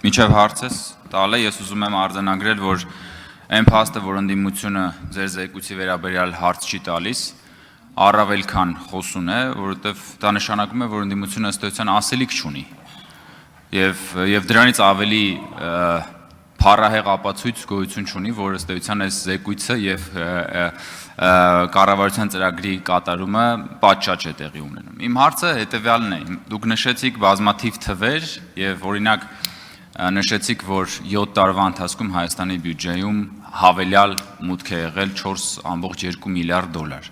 Միջև հարցես տալը ես ուզում եմ արձանագրել, որ այն փաստը, որ ընդդիմությունը ձեր զեկույցի վերաբերյալ հարց չի տալիս, առավել քան խոսուն է, որովհետև դա նշանակում է, որ ընդդիմությունը ըստ էության ասելիք չունի։ Եվ դրանից ավելի փառահեղ ապացույց գոյություն չունի, որ ըստ էության այս զեկույցը եւ կառավարության ծրագրի կատարումը պատշաճ է տեղի ունենում։ Իմ հարցը հետեւյալն է. դուք նշեցիք բազմաթիվ թվեր եւ օրինակ նշեցիք, որ 7 տարվա ընթացքում Հայաստանի բյուջեում հավելյալ մուտք է եղել 4.2 միլիարդ դոլար։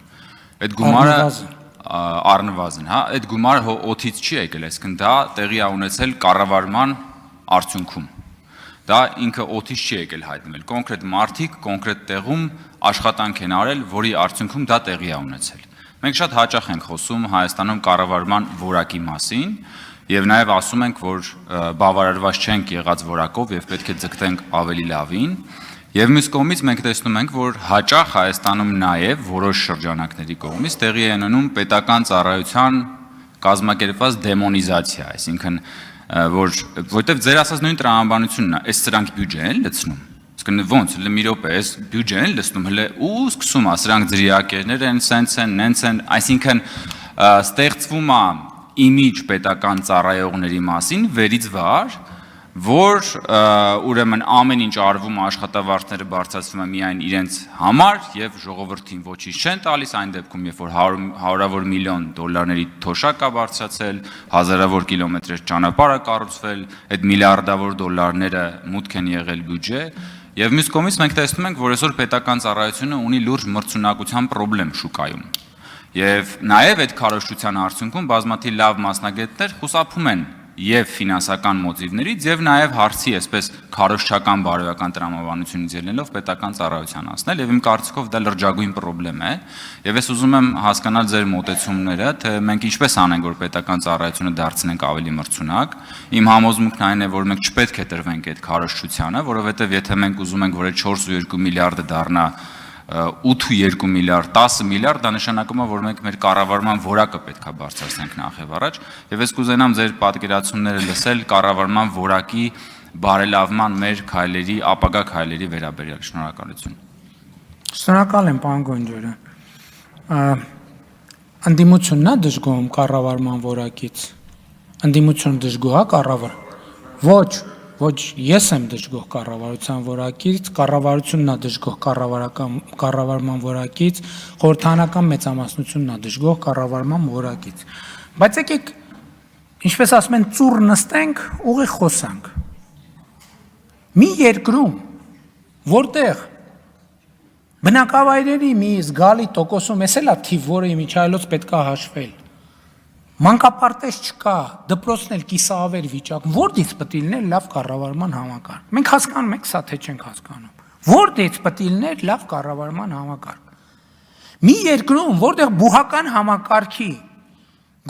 Այդ գումարը առնվազն, հա, այդ գումարը օդից չի եկել, այսինքն դա տեղի է ունեցել կառավարման արդյունքում։ Դա ինքը օդից չի եկել հայտնվել։ Կոնկրետ մարդիկ, կոնկրետ տեղում աշխատանք են արել, որի արդյունքում դա տեղի է ունեցել։ Մենք շատ հաճախ ենք խոսում Հայաստանում կառավարման որակի մասին եւ նաեւ ասում ենք, որ բավարարված չենք եղած որակով եւ պետք է ձգտենք ավելի լավին։ Եվ մյուս կողմից մենք տեսնում ենք, որ հաճախ Հայաստանում նաեւ որոշ շրջանակների կողմից տեղի է ունենում պետական ծառայության կազմակերպված դեմոնիզացիա, այսինքն որտեվ ձեր ասած նույն տրամաբանությունն է, այս սրանք բյուջե են լցնում։ Իսկն ոնց, մի րոպե, այս բյուջե են լցնում, հələ ու սկսում է, սրանք ձրիակերներ են, սենց են, նենց են, այսինքն ստեղծվում է իմիջ պետական ծառայողների մասին վերից վար, որ ուրեմն ամեն ինչ արվում աշխատավարձները բարձրացվում է միայն իրենց համար եւ ժողովրդին ոչինչ չեն տալիս այն դեպքում, երբ որ հարյուրավոր միլիոն դոլարների թոշակ է բարձրացել, հազարավոր կիլոմետրեր ճանապարհ է կառուցվել, այդ միլիարդավոր դոլարները մուտք են եղել բյուջե եւ մյուս կողմից մենք տեսնում ենք, որ այսօր պետական ծառայությունը ունի լուրջ մրցունակության խնդրեմ շուկայում։ Եվ նաեւ այդ քարոզչության արդյունքում բազմաթիվ լավ մասնագետներ խուսափում են եւ ֆինանսական մոտիվներից եւ նաեւ հարցի այսպես քարոզչական բարոյական տրամաբանությունից ելնելով պետական ծառայության հասնել եւ իմ կարծիքով դա լրջագույն խնդրեմ է եւ ես ուզում եմ հասկանալ ձեր մոտեցումները, թե մենք ինչպես անենք, որ պետական ծառայությունը դարձնենք ավելի մրցունակ։ Իմ համոզմունքն այն է, որ մենք չպետք է տրվենք այդ քարոզչությանը, որովհետեւ եթե մենք ուզում ենք, որ այդ 4.2 միլիարդը դառնա 8.2 միլիարդ, 10 միլիարդ, դա նշանակում է, որ մենք մեր կառավարման որակը պետք է բարձրացնենք նախ եւ առաջ, եւ ես կուզենամ ձեր պատկերացումները լսել կառավարման որակի բարելավման մեր քայլերի, ապագա քայլերի վերաբերյալ։ Շնորհակալություն։ Շնորհակալ եմ, պարոն Գոնջարյան։ Ընդդիմությունն է դժգոհում կառավարման որակից։ Ընդդիմությունը դժգոհ է կառավար։ Ոչ, ես եմ դժգոհ կառավարության որակից, կառավարությունն է դժգոհ կառավարման որակից, խորհրդարանական մեծամասնությունն է դժգոհ կառավարման որակից։ Բայց եկեք, ինչպես ասում են, ծուռ նստենք, ուղիղ խոսանք։ Մի երկրում, որտեղ բնակավայրերի մի զգալի տոկոսում, էս էլ է թիվ, որը իմիջայլոց պետք է հաշվել։ Մանկապարտեզ չկա, դպրոցն էլ կիսավեր վիճակում, որտեղից պետք է լիներ լավ կառավարման համակարգ։ Մենք հասկանում ենք սա, թե չենք հասկանում։ Որտեղից պետք է լիներ լավ կառավարման համակարգ։ Մի երկրում, որտեղ բուհական համակարգի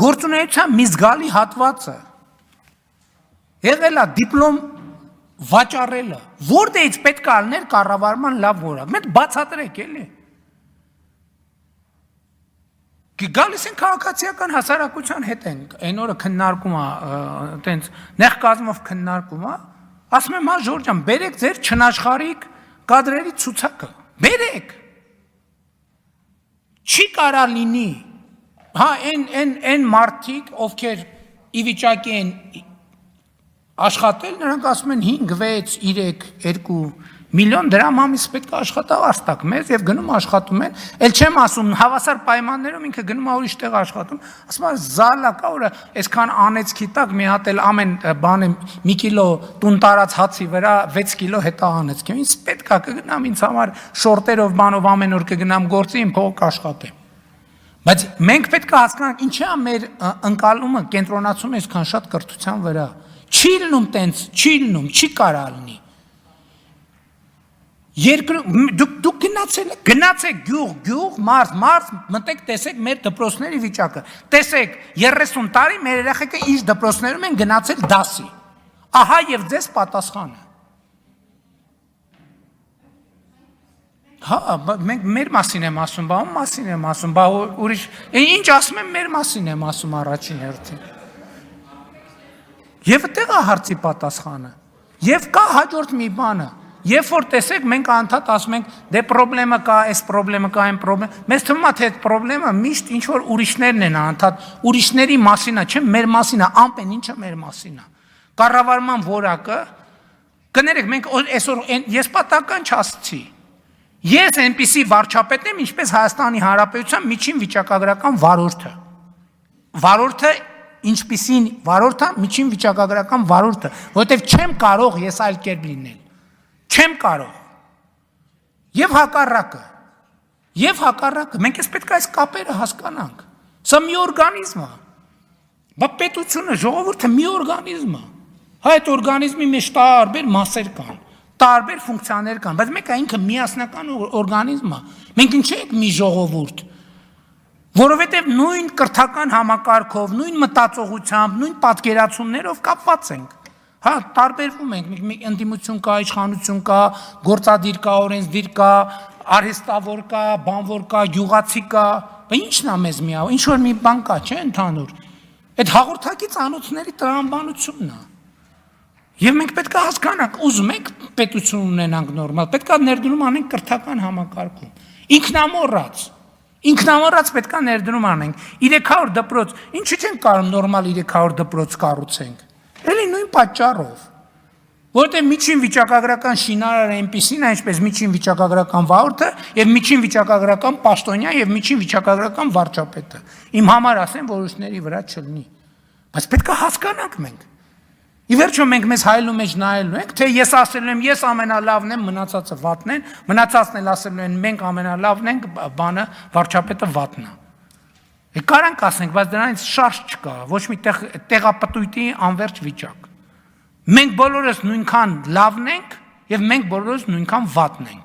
գործունեության մի զգալի հատվածը եղել է դիպլոմ վաճառելը, որտեղից պետք է լիներ կառավարման լավ որակ։ Մենք բացատրենք էլի։ Գալիս են քաղաքացիական հասարակության հետ ենք, այն օրը քննարկում է, տենց նեղ կազմով քննարկում է, ասում եմ, հա Ժորժ ջան, բերեք ձեր չնաշխարհիկ կադրերի ցուցակը, բերեք։ Չի կարա լինի, հա այն մարդիկ, ովքեր ի վիճակի են աշխատել, նրանք ասում են 5, 6, 3, 2 միլիոն դրամ ամիս պետք է աշխատավարձ տակ մեզ եւ գնում աշխատում են, էլ չեմ ասում հավասար պայմաններում ինքը գնում է ուրիշ տեղ աշխատում, ասում է զալա կա որը այսքան անեցքի տակ մի հատ էլ ամեն բանը մի կիլո տուն տարած հացի վրա 6 կիլո հետա անեցքի, ինձ պետք է կգնամ ինձ համար շորտերով բանով ամեն օր կգնամ գործի, իմ փողոք աշխատեմ։ Բայց մենք պետք է հասկանանք ինչի է մեր ընկալումը կենտրոնացում է այսքան շատ կրթության վրա։ Չի լինում տենց, չի լինում, չի կարա լինի։ Դուք գնացեք գյուղ, մարդ, մտեք տեսեք մեր դպրոցների վիճակը, տեսեք 30 տարի մեր երեխեքը ինչ դպրոցներում են գնացել դասի, ահա և ձեզ պատասխանը, հա, մենք մեր մասին եմ ասում, բա ում մասին եմ ասում, բա ուրիշ, ինչ ասում եմ մեր մասին եմ ասում առաջին հերթին, և տեղ է հարցի պատասխանը, Եվ կա հաջորդ մի բանը, երբ որ տեսեք մենք անդադ ասում ենք դե պրոբլեմը կա, այս պրոբլեմը կա, այն պրոբլեմ, մեզ թվում է թե այդ պրոբլեմը միշտ ինչ որ ուրիշներն են անդադ, ուրիշների մասին է, չէ, մեր մասին է, ամեն ինչը մեր մասին է։ Կառավարման որակը, կներեք, մենք այսօր ես պատական չասացի։ Ես այնպիսի վարչապետ եմ, ինչպես Հայաստանի Հանրապետության միջին վիճակագրական վարորդը։ Վարորդը ինչպիսին վարորդը, միջին վիճակագրական վարորդը, որովհետև չեմ կարող ես այլ կերպ լինել։ Չեմ կարող։ Եվ հակառակը, մենք ես պետք է այս կապերը հասկանանք։ Սա մի օրգանիզմ է։ Բա պետությունը, ժողովուրդը մի օրգանիզմ է։ Այդ օրգանիզմի մեջ տարբեր մասեր կան, տարբեր ֆունկցիաներ կան, բայց մեկը ինքը միասնական օրգանիզմ է։ Մենք ինչ ենք մի ժողովուրդ, որովհետև նույն կրթական համակարգով, նույն մտածողությամբ, նույն պատկերացումներով կապված ենք։ Հա, տարբերվում ենք, մեկ ընդդիմություն կա, իշխանություն կա, գործադիր կա, օրենսդիր կա, արհեստավոր կա, բանվոր կա, գյուղացի կա, բա ի՞նչն է մեզ միավոր, ինչ որ մի բան կա, չէ՞, ընդհանուր։ Այդ հաղորդակից անոթների տրամաբանությունն է։ Եվ մենք պետք է հասկանանք, ուզում ենք պետություն ունենանք նորմալ, պետք է ներդրում անենք կրթական համակարգում։ Ինքնամոռաց պետք է ներդրում անենք։ 300 դպրոց, ինչի՞ չենք կարող նորմալ 300 դպրոց կառուցենք։ Էլի նույն պատճառով։ Որտեղ միջին վիճակագրական շինարարը այնպեսին է, ինչպես միջին վիճակագրական վարորդը եւ միջին վիճակագրական պաշտոնյա եւ միջին վիճակագրական վարչապետը։ Իմ համար ասեն, որ ուրիշների վրա չլինի։ Բայց պետք է հասկանանք մենք։ Ի վերջո մենք մեզ հայելու մեջ նայելու ենք, թե ես ասելու եմ, ես ամենալավն եմ, մնացածը վատն են, մնացածն էլ ասելու են, մենք ամենալավն ենք, բանը վարչապետը վատն է։ Կարանք ասենք, բայց դրանից շարժ չկա, ոչ մի տեղապտույտի անվերջ վիճակ։ Մենք բոլորս նույնքան լավն ենք եւ մենք բոլորս նույնքան վատն ենք։